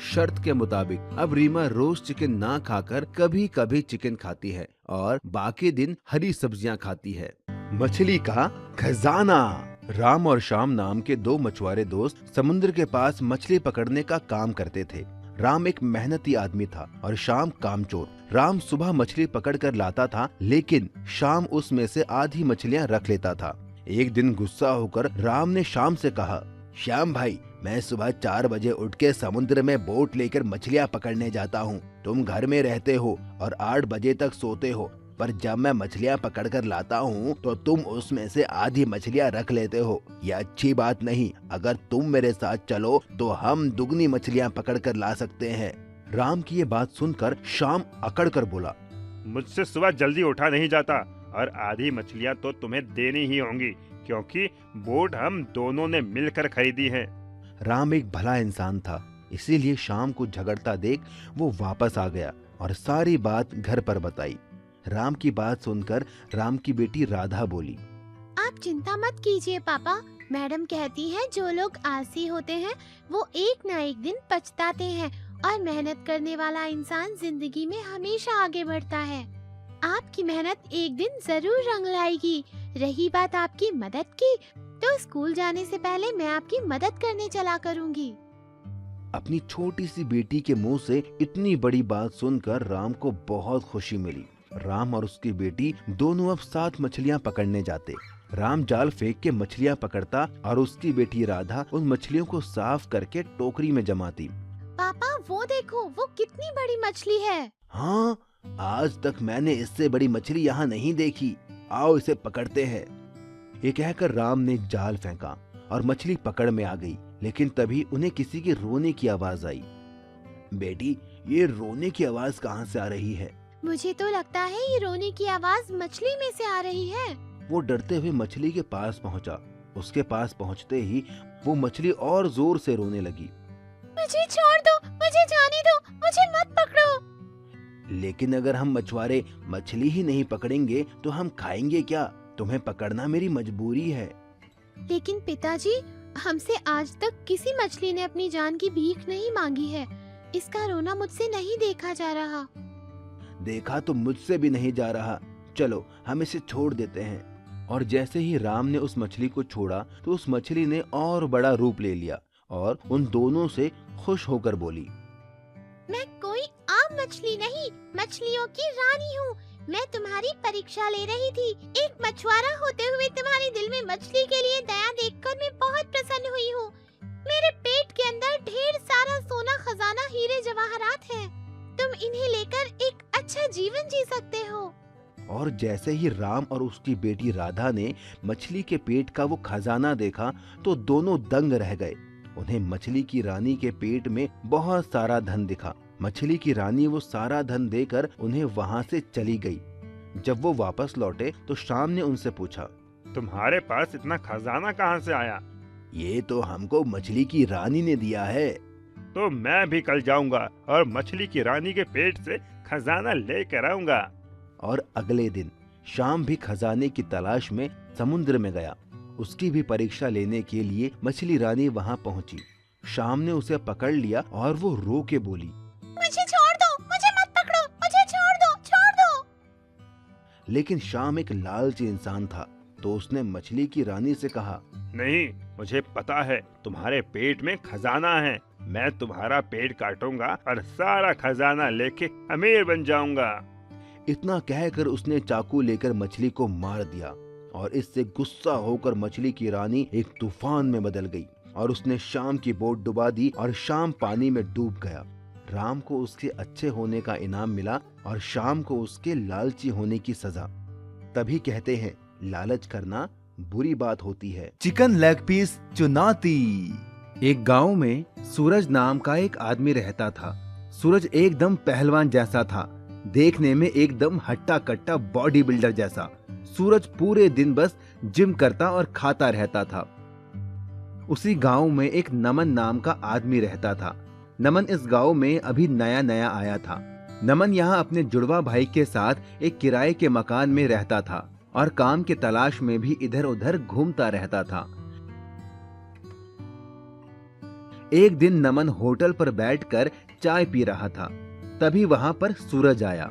शर्त के मुताबिक अब रीमा रोज चिकन ना खाकर कभी कभी चिकन खाती है और बाकी दिन हरी सब्जियां खाती है। मछली का खजाना। राम और श्याम नाम के 2 मछुआरे दोस्त समुद्र के पास मछली पकड़ने का काम करते थे। राम एक मेहनती आदमी था और श्याम कामचोर। राम सुबह मछली पकड़ कर लाता था, लेकिन श्याम उसमें से आधी मछलियां रख लेता था। एक दिन गुस्सा होकर राम ने श्याम से कहा, श्याम भाई, मैं सुबह 4 बजे उठ के समुद्र में बोट लेकर मछलियां पकड़ने जाता हूँ। तुम घर में रहते हो और 8 बजे तक सोते हो, पर जब मैं मछलियां पकड़ कर लाता हूँ तो तुम उसमें से आधी मछलियां रख लेते हो। ये अच्छी बात नहीं। अगर तुम मेरे साथ चलो तो हम दुगनी मछलियां पकड़ कर ला सकते हैं। राम की ये बात सुनकर श्याम अकड़ कर बोला, मुझसे सुबह जल्दी उठा नहीं जाता, और आधी मछलियाँ तो तुम्हें देनी ही होंगी, क्योंकि बोट हम दोनों ने मिलकर खरीदी है। राम एक भला इंसान था, इसीलिए श्याम को झगड़ता देख वो वापस आ गया और सारी बात घर पर बताई। राम की बात सुनकर राम की बेटी राधा बोली, आप चिंता मत कीजिए पापा, मैडम कहती है जो लोग आलसी होते हैं वो एक ना एक दिन पछताते हैं, और मेहनत करने वाला इंसान जिंदगी में हमेशा आगे बढ़ता है। आपकी मेहनत एक दिन जरूर रंग लाएगी। रही बात आपकी मदद की, तो स्कूल जाने से पहले मैं आपकी मदद करने चला करूंगी। अपनी छोटी सी बेटी के मुंह से इतनी बड़ी बात सुनकर राम को बहुत खुशी मिली। राम और उसकी बेटी दोनों अब 7 मछलियां पकड़ने जाते। राम जाल फेंक के मछलियां पकड़ता और उसकी बेटी राधा उन मछलियों को साफ करके टोकरी में जमाती। पापा वो देखो, वो कितनी बड़ी मछली है। हाँ, आज तक मैंने इससे बड़ी मछली यहाँ नहीं देखी। आओ इसे पकड़ते हैं। ये कहकर राम ने जाल फेंका और मछली पकड़ में आ गई। लेकिन तभी उन्हें किसी के रोने की आवाज आई। बेटी, ये रोने की आवाज कहाँ से आ रही है? मुझे तो लगता है ये रोने की आवाज मछली में से आ रही है। वो डरते हुए मछली के पास पहुंचा। उसके पास पहुंचते ही वो मछली और जोर से रोने लगी। मुझे छोड़ दो, मुझे जाने दो, मुझे मत पकड़ो। लेकिन अगर हम मछुआरे मछली ही नहीं पकड़ेंगे तो हम खाएंगे क्या? तुम्हें पकड़ना मेरी मजबूरी है। लेकिन पिताजी, हमसे आज तक किसी मछली ने अपनी जान की भीख नहीं मांगी है। इसका रोना मुझसे नहीं देखा जा रहा। देखा तो मुझसे भी नहीं जा रहा। चलो हम इसे छोड़ देते हैं। और जैसे ही राम ने उस मछली को छोड़ा तो उस मछली ने और बड़ा रूप ले लिया और उन दोनों से खुश होकर बोली, मैं कोई आम मछली नहीं, मछलियों की रानी हूँ। मैं तुम्हारी परीक्षा ले रही थी। एक मछुआरा होते हुए तुम्हारे दिल में मछली के लिए दया देखकर मैं बहुत प्रसन्न हुई हूँ। मेरे पेट के अंदर ढेर सारा सोना, खजाना, हीरे जवाहरात है। तुम इन्हें लेकर एक अच्छा जीवन जी सकते हो। और जैसे ही राम और उसकी बेटी राधा ने मछली के पेट का वो खजाना देखा तो दोनों दंग रह गए। उन्हें मछली की रानी के पेट में बहुत सारा धन दिखा। मछली की रानी वो सारा धन देकर उन्हें वहाँ से चली गई। जब वो वापस लौटे तो शाम ने उनसे पूछा, तुम्हारे पास इतना खजाना कहाँ से आया? ये तो हमको मछली की रानी ने दिया है। तो मैं भी कल जाऊंगा और मछली की रानी के पेट से खजाना लेकर आऊंगा। और अगले दिन शाम भी खजाने की तलाश में समुद्र में गया। उसकी भी परीक्षा लेने के लिए मछली रानी वहाँ पहुँची। शाम ने उसे पकड़ लिया और वो रो के बोली, मुझे छोड़ दो, मुझे मत पकड़ो, मुझे छोड़ दो, छोड़ दो। लेकिन शाम एक लालची इंसान था तो उसने मछली की रानी से कहा, नहीं, मुझे पता है तुम्हारे पेट में खजाना है। मैं तुम्हारा पेट काटूंगा और सारा खजाना लेके अमीर बन जाऊंगा। इतना कहकर उसने चाकू लेकर मछली को मार दिया और इससे गुस्सा होकर मछली की रानी एक तूफान में बदल गई और उसने शाम की बोट डुबा दी और शाम पानी में डूब गया। राम को उसके अच्छे होने का इनाम मिला और शाम को उसके लालची होने की सजा। तभी कहते हैं, लालच करना बुरी बात होती है। चिकन लेग पीस चुनौती। एक गांव में सूरज नाम का एक आदमी रहता था। सूरज एकदम पहलवान जैसा था, देखने में एकदम हट्टा कट्टा बॉडी बिल्डर जैसा। सूरज पूरे दिन बस जिम करता और खाता रहता था। उसी गांव में एक नमन नाम का आदमी रहता था। नमन इस गांव में अभी नया नया आया था। नमन यहाँ अपने जुड़वा भाई के साथ एक किराए के मकान में रहता था और काम के तलाश में भी इधर उधर घूमता रहता था। एक दिन नमन होटल पर बैठकर चाय पी रहा था। तभी वहां पर सूरज आया।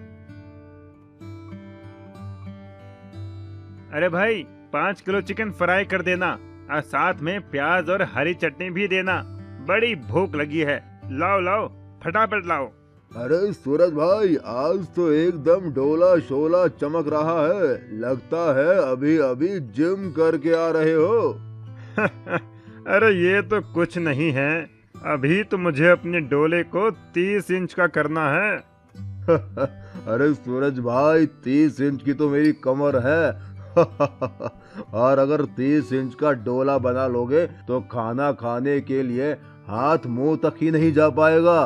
अरे भाई, 5 किलो चिकन फ्राई कर देना और साथ में प्याज और हरी चटनी भी देना। बड़ी भूख लगी है। लाओ लाओ, फटाफट लाओ। अरे सूरज भाई, आज तो एकदम डोला शोला चमक रहा है। लगता है अभी अभी जिम करके आ रहे हो। अरे ये तो कुछ नहीं है। अभी तो मुझे अपने डोले को 30 इंच का करना है। अरे सूरज भाई, 30 इंच की तो मेरी कमर है। और अगर 30 इंच का डोला बना लोगे तो खाना खाने के लिए हाथ मुंह तक ही नहीं जा पाएगा।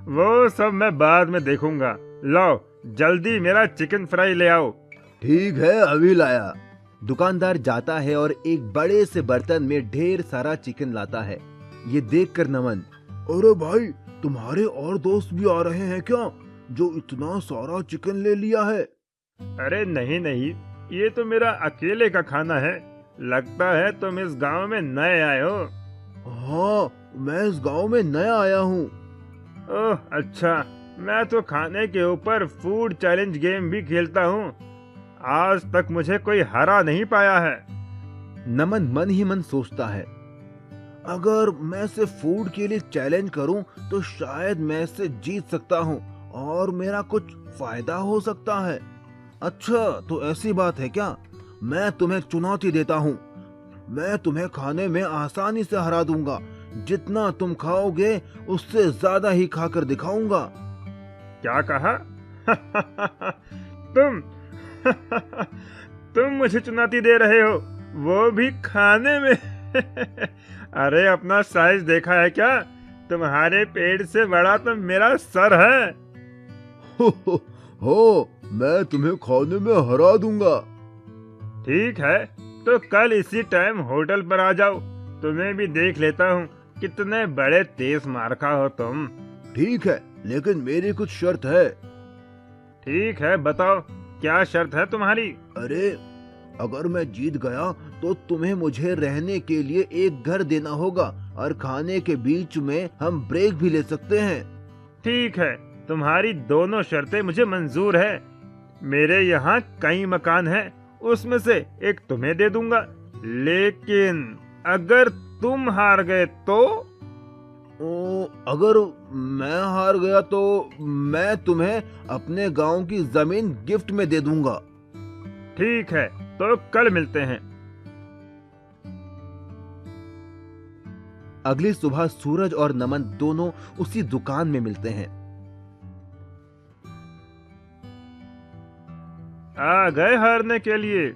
वो सब मैं बाद में देखूंगा। लाओ जल्दी मेरा चिकन फ्राई ले आओ। ठीक है, अभी लाया। दुकानदार जाता है और एक बड़े से बर्तन में ढेर सारा चिकन लाता है। ये देखकर नमन, अरे भाई, तुम्हारे और दोस्त भी आ रहे हैं क्या, जो इतना सारा चिकन ले लिया है? अरे नहीं नहीं, ये तो मेरा अकेले का खाना है। लगता है तुम इस गांव में नए आए हो। हाँ, मैं इस गांव में नया आया हूँ। ओह अच्छा, मैं तो खाने के ऊपर फूड चैलेंज गेम भी खेलता हूँ। आज तक मुझे कोई हरा नहीं पाया है। नमन मन ही मन सोचता है, अगर मैं इसे फूड के लिए चैलेंज करूं तो शायद मैं इसे जीत सकता हूं और मेरा कुछ फायदा हो सकता है। अच्छा, तो ऐसी बात है क्या? मैं तुम्हें चुनौती देता हूं। मैं तुम्हें खाने में आसानी से हरा दूंगा। जितना तुम खाओगे उससे ज्यादा ही खाकर दिखाऊंगा। क्या कहा? तुम तुम मुझे चुनौती दे रहे हो, वो भी खाने में? अरे अपना साइज देखा है क्या? तुम्हारे पेट से बड़ा तो मेरा सर है। हो, मैं तुम्हें खाने में हरा दूंगा। ठीक है, तो कल इसी टाइम होटल पर आ जाओ। तुम्हें भी देख लेता हूँ कितने बड़े तेज मारखा हो तुम। ठीक है, लेकिन मेरी कुछ शर्त है। ठीक है, बताओ क्या शर्त है तुम्हारी? अरे, अगर मैं जीत गया तो तुम्हें मुझे रहने के लिए एक घर देना होगा और खाने के बीच में हम ब्रेक भी ले सकते हैं। ठीक है, तुम्हारी दोनों शर्तें मुझे मंजूर है। मेरे यहाँ कई मकान हैं, उसमें से एक तुम्हें दे दूंगा, लेकिन अगर तुम हार गए तो? अगर मैं हार गया तो मैं तुम्हें अपने गांव की जमीन गिफ्ट में दे दूंगा। ठीक है, तो कल मिलते हैं। अगली सुबह सूरज और नमन दोनों उसी दुकान में मिलते हैं। आ गए हारने के लिए?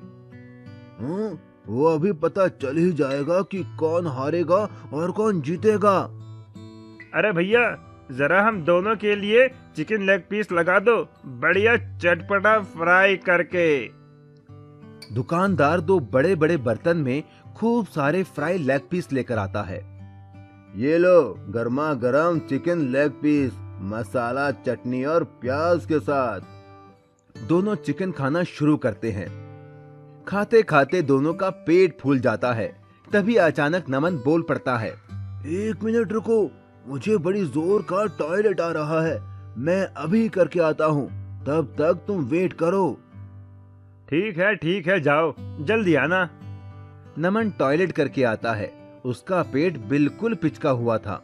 वो अभी पता चल ही जाएगा कि कौन हारेगा और कौन जीतेगा। अरे भैया, जरा हम दोनों के लिए चिकन लेग पीस लगा दो, बढ़िया चटपटा फ्राई करके। दुकानदार दो बड़े बड़े बर्तन में खूब सारे फ्राई लेग पीस लेकर आता है। ये लो, गर्मा गर्म चिकन लेग पीस, मसाला, चटनी और प्याज के साथ। दोनों चिकन खाना शुरू करते हैं। खाते खाते दोनों का पेट फूल जाता है। तभी अचानक नमन बोल पड़ता है, 1 मिनट रुको, मुझे बड़ी जोर का टॉयलेट आ रहा है, मैं अभी करके आता हूँ, तब तक तुम वेट करो। ठीक है, जाओ, जल्दी आना। नमन टॉयलेट करके आता है। उसका पेट बिल्कुल पिचका हुआ था।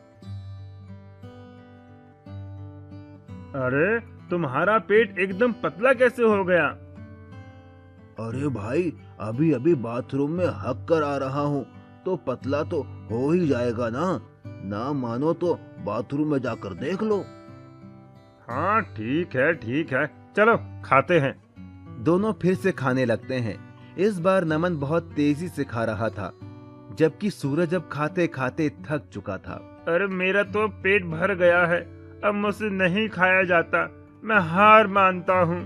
अरे, तुम्हारा पेट एकदम पतला कैसे हो गया? अरे भाई, अभी अभी बाथरूम में हक कर आ रहा हूँ, तो पतला तो हो ही जाएगा ना। ना मानो तो बाथरूम में जाकर देख लो। हाँ ठीक है, चलो खाते हैं। दोनों फिर से खाने लगते हैं। इस बार नमन बहुत तेजी से खा रहा था, जबकि सूरज अब खाते खाते थक चुका था। अरे मेरा तो पेट भर गया है, अब मुझसे नहीं खाया जाता, मैं हार मानता हूँ।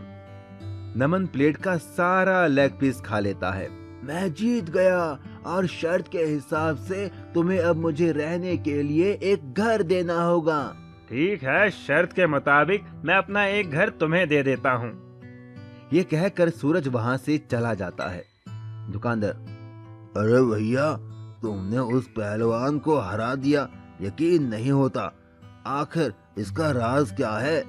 नमन प्लेट का सारा लेग पीस खा लेता है। मैं जीत गया और शर्त के हिसाब से तुम्हें अब मुझे रहने के लिए एक घर देना होगा। ठीक है, शर्त के मुताबिक मैं अपना एक घर तुम्हें दे देता हूँ। ये कहकर सूरज वहाँ से चला जाता है। दुकानदार, अरे भैया, तुमने उस पहलवान को हरा दिया, यकीन नहीं होता। आखिर इसका राज क्या है?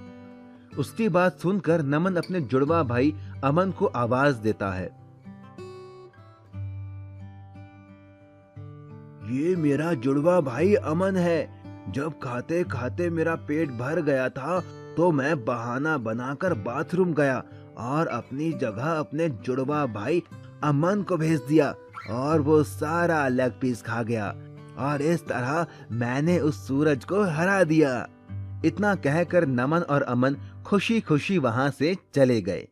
उसकी बात सुनकर नमन अपने जुड़वा भाई अमन को आवाज देता है। ये मेरा जुड़वा भाई अमन है। जब खाते खाते मेरा पेट भर गया था तो मैं बहाना बनाकर बाथरूम गया और अपनी जगह अपने जुड़वा भाई अमन को भेज दिया और वो सारा लेग पीस खा गया और इस तरह मैंने उस सूरज को हरा दिया। इतना कहकर नमन और अमन खुशी खुशी वहां से चले गए।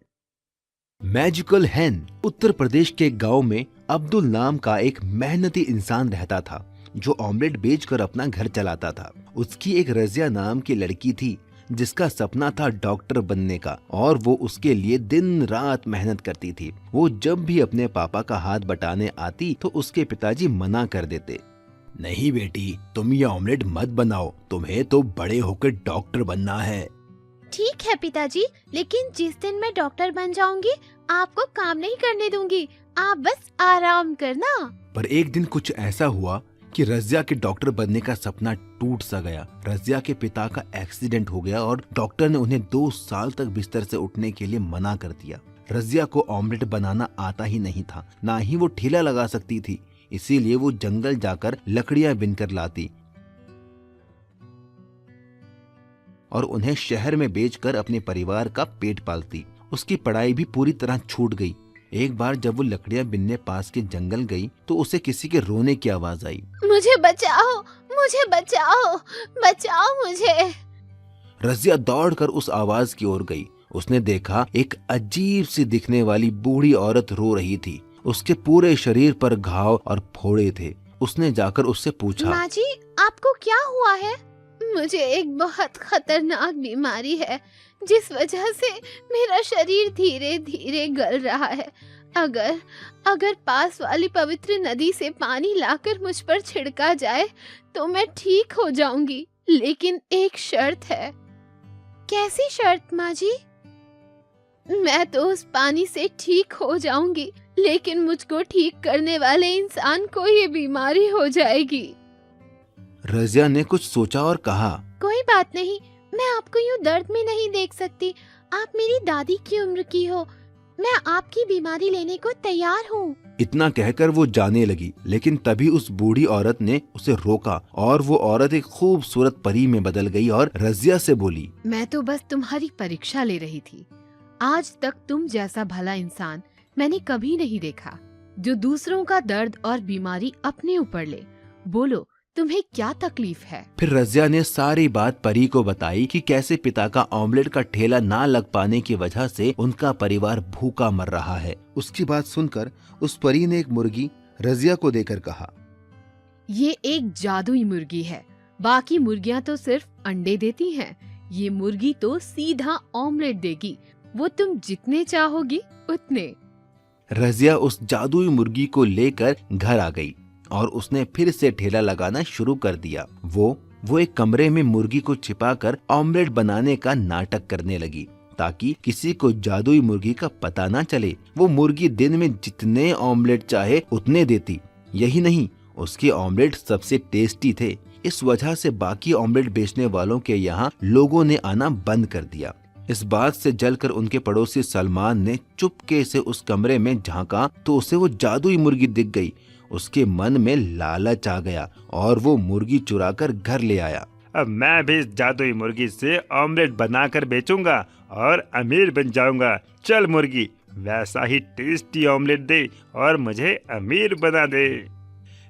मैजिकल हैन। उत्तर प्रदेश के गांव में अब्दुल नाम का एक मेहनती इंसान रहता था जो ऑमलेट बेचकर अपना घर चलाता था। उसकी एक रजिया नाम की लड़की थी जिसका सपना था डॉक्टर बनने का और वो उसके लिए दिन रात मेहनत करती थी। वो जब भी अपने पापा का हाथ बटाने आती तो उसके पिताजी मना कर देते। नहीं बेटी, तुम ये ऑमलेट मत बनाओ, तुम्हें तो बड़े होकर डॉक्टर बनना है। ठीक है पिताजी, लेकिन जिस दिन मैं डॉक्टर बन जाऊंगी आपको काम नहीं करने दूंगी, आप बस आराम करना। पर एक दिन कुछ ऐसा हुआ कि रजिया के डॉक्टर बनने का सपना टूट सा गया। रजिया के पिता का एक्सीडेंट हो गया और डॉक्टर ने उन्हें 2 साल तक बिस्तर से उठने के लिए मना कर दिया। रजिया को ऑमलेट बनाना आता ही नहीं था, ना ही वो ठेला लगा सकती थी। इसीलिए वो जंगल जाकर लकड़ियां बिनकर लाती और उन्हें शहर में बेचकर अपने परिवार का पेट पालती। उसकी पढ़ाई भी पूरी तरह छूट गई। एक बार जब वो लकड़ियां बिनने पास के जंगल गई तो उसे किसी के रोने की आवाज आई। मुझे बचाओ, मुझे बचाओ, बचाओ मुझे। रजिया दौड़कर उस आवाज की ओर गई। उसने देखा एक अजीब सी दिखने वाली बूढ़ी औरत रो रही थी। उसके पूरे शरीर पर घाव और फोड़े थे। उसने जाकर उससे पूछा, माँ जी, आपको क्या हुआ है? मुझे एक बहुत खतरनाक बीमारी है जिस वजह से मेरा शरीर धीरे धीरे गल रहा है। अगर पास वाली पवित्र नदी से पानी लाकर मुझ पर छिड़का जाए तो मैं ठीक हो जाऊंगी, लेकिन एक शर्त है। कैसी शर्त माँ जी? मैं तो उस पानी से ठीक हो जाऊंगी, लेकिन मुझको ठीक करने वाले इंसान को ये बीमारी हो जाएगी। रजिया ने कुछ सोचा और कहा, कोई बात नहीं, मैं आपको यूं दर्द में नहीं देख सकती। आप मेरी दादी की उम्र की हो, मैं आपकी बीमारी लेने को तैयार हूँ। इतना कहकर वो जाने लगी, लेकिन तभी उस बूढ़ी औरत ने उसे रोका और वो औरत एक खूबसूरत परी में बदल गई और रजिया से बोली, मैं तो बस तुम्हारी परीक्षा ले रही थी। आज तक तुम जैसा भला इंसान मैंने कभी नहीं देखा, जो दूसरों का दर्द और बीमारी अपने ऊपर ले। बोलो, तुम्हें क्या तकलीफ है? फिर रजिया ने सारी बात परी को बताई कि कैसे पिता का ऑमलेट का ठेला ना लग पाने की वजह से उनका परिवार भूखा मर रहा है। उसकी बात सुनकर उस परी ने एक मुर्गी रजिया को देकर कहा, ये एक जादुई मुर्गी है। बाकी मुर्गियां तो सिर्फ अंडे देती हैं, ये मुर्गी तो सीधा ऑमलेट देगी। वो तुम जितने चाहोगी उतने। रजिया उस जादुई मुर्गी को लेकर घर आ गई और उसने फिर से ठेला लगाना शुरू कर दिया। वो एक कमरे में मुर्गी को छिपाकर ऑमलेट बनाने का नाटक करने लगी ताकि किसी को जादुई मुर्गी का पता ना चले। वो मुर्गी दिन में जितने ऑमलेट चाहे उतने देती। यही नहीं, उसके ऑमलेट सबसे टेस्टी थे। इस वजह से बाकी ऑमलेट बेचने वालों के यहाँ लोगों ने आना बंद कर दिया। इस बात से जलकर उनके पड़ोसी सलमान ने चुपके से उस कमरे में झांका तो उसे वो जादुई मुर्गी दिख गई। उसके मन में लालच आ गया और वो मुर्गी चुराकर घर ले आया। अब मैं भी इस जादुई मुर्गी से ऑमलेट बनाकर बेचूंगा और अमीर बन जाऊंगा। चल मुर्गी, वैसा ही टेस्टी ऑमलेट दे और मुझे अमीर बना दे।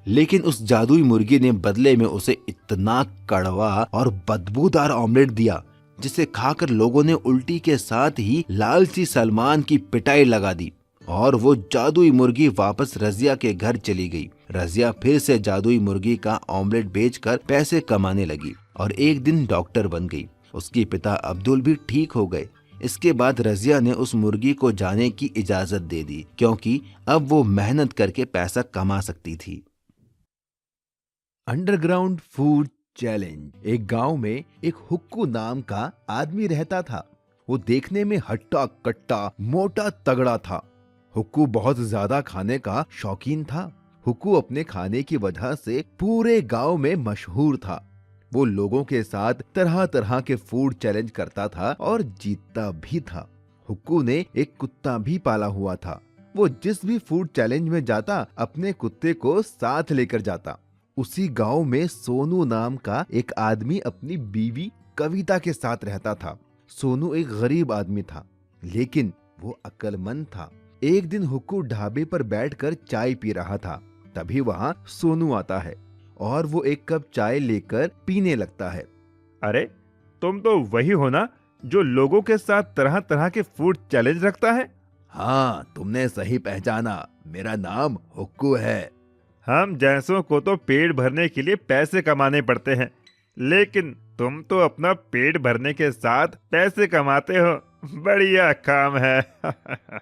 लेकिन उस जादुई मुर्गी ने बदले में उसे इतना कड़वा और बदबूदार ऑमलेट दिया जिसे खाकर लोगों ने उल्टी के साथ ही लालची सलमान की पिटाई लगा दी और वो जादुई मुर्गी वापस रजिया के घर चली गई। रजिया फिर से जादुई मुर्गी का ऑमलेट बेचकर पैसे कमाने लगी और एक दिन डॉक्टर बन गई। उसके पिता अब्दुल भी ठीक हो गए। इसके बाद रजिया ने उस मुर्गी को जाने की इजाजत दे दी क्योंकि अब वो मेहनत करके पैसा कमा सकती थी। Underground food challenge. एक गांव में एक हुक्कू नाम का आदमी रहता था। वो देखने में हट्टा कट्टा मोटा तगड़ा था। हुक्कू बहुत ज्यादा खाने का शौकीन था। हुक्कू अपने खाने की वजह से पूरे गांव में मशहूर था। वो लोगों के साथ तरह तरह के फूड चैलेंज करता था और जीतता भी था। हुक्कू ने एक कुत्ता भी पाला हुआ था। वो जिस भी फूड चैलेंज में जाता अपने कुत्ते को साथ लेकर जाता। उसी गांव में सोनू नाम का एक आदमी अपनी बीवी कविता के साथ रहता था। सोनू एक गरीब आदमी था, लेकिन वो अक्लमंद था। एक दिन हुक्कू ढाबे पर बैठकर चाय पी रहा था। तभी वहाँ सोनू आता है और वो एक कप चाय लेकर पीने लगता है। अरे, तुम तो वही हो ना जो लोगों के साथ तरह तरह के फूड चैलेंज रखता है? हाँ, तुमने सही पहचाना। मेरा नाम हुक्कू है। हम जैसों को तो पेट भरने के लिए पैसे कमाने पड़ते हैं, लेकिन तुम तो अपना पेट भरने के साथ पैसे कमाते हो। बढ़िया काम है।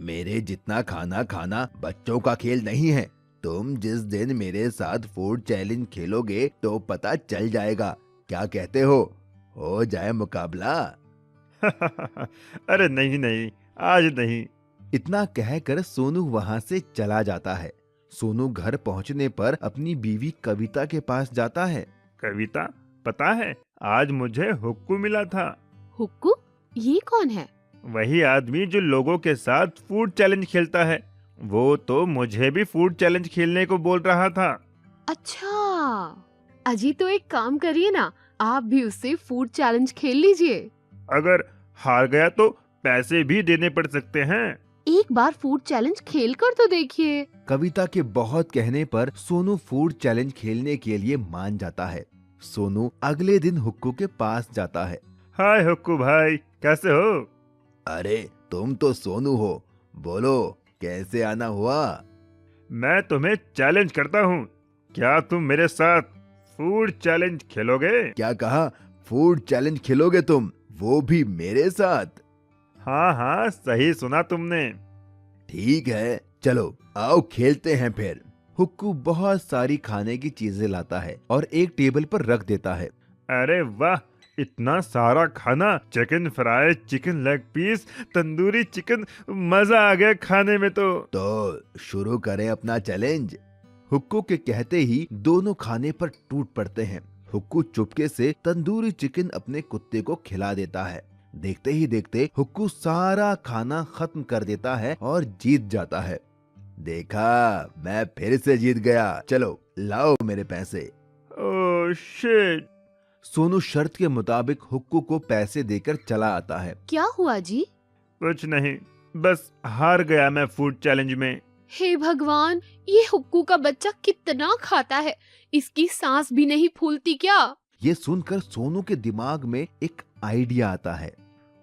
मेरे जितना खाना खाना बच्चों का खेल नहीं है। तुम जिस दिन मेरे साथ फूड चैलेंज खेलोगे तो पता चल जाएगा। क्या कहते हो जाए मुकाबला? अरे नहीं नहीं, आज नहीं। इतना कहकर सोनू वहां से चला जाता है। सोनू घर पहुंचने पर अपनी बीवी कविता के पास जाता है। कविता, पता है आज मुझे हुक्कू मिला था। हुक्कू? ये कौन है? वही आदमी जो लोगों के साथ फूड चैलेंज खेलता है। वो तो मुझे भी फूड चैलेंज खेलने को बोल रहा था। अच्छा, अजी तो एक काम करिए ना, आप भी उससे फूड चैलेंज खेल लीजिए। अगर हार गया तो पैसे भी देने पड़ सकते हैं। एक बार फूड चैलेंज खेल कर तो देखिए। कविता के बहुत कहने पर सोनू फूड चैलेंज खेलने के लिए मान जाता है। सोनू अगले दिन हुक्कू के पास जाता है। हाय हुक्कू भाई, कैसे हो? अरे तुम तो सोनू हो, बोलो कैसे आना हुआ? मैं तुम्हें चैलेंज करता हूँ, क्या तुम मेरे साथ फूड चैलेंज खेलोगे? क्या कहा? फूड चैलेंज खेलोगे तुम, वो भी मेरे साथ? हाँ हाँ, सही सुना तुमने। ठीक है, चलो आओ खेलते हैं फिर। हुक्कू बहुत सारी खाने की चीजें लाता है और एक टेबल पर रख देता है। अरे वाह, इतना सारा खाना, chicken fry, chicken leg piece, tandoori chicken, मजा आ गया खाने में तो शुरू करें अपना चैलेंज। हुक्कू के कहते ही दोनों खाने पर टूट पड़ते हैं। हुक्कू चुपके से तंदूरी चिकन अपने कुत्ते को खिला देता है। देखते ही देखते हुक्कू सारा खाना खत्म कर देता है और जीत जाता है। देखा, मैं फिर से जीत गया, चलो लाओ मेरे पैसे। Oh shit. सोनू शर्त के मुताबिक हुक्कू को पैसे देकर चला आता है। क्या हुआ जी? कुछ नहीं, बस हार गया मैं फूड चैलेंज में। हे भगवान, ये हुक्कू का बच्चा कितना खाता है, इसकी सांस भी नहीं फूलती क्या? ये सुनकर सोनू के दिमाग में एक आइडिया आता है।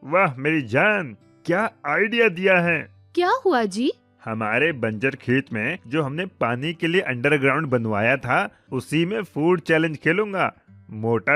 वाह मेरी जान, क्या आइडिया दिया है। क्या हुआ जी? हमारे बंजर खेत में जो हमने पानी के लिए अंडरग्राउंड बनवाया था, उसी में फूड चैलेंज खेलूंगा। मोटा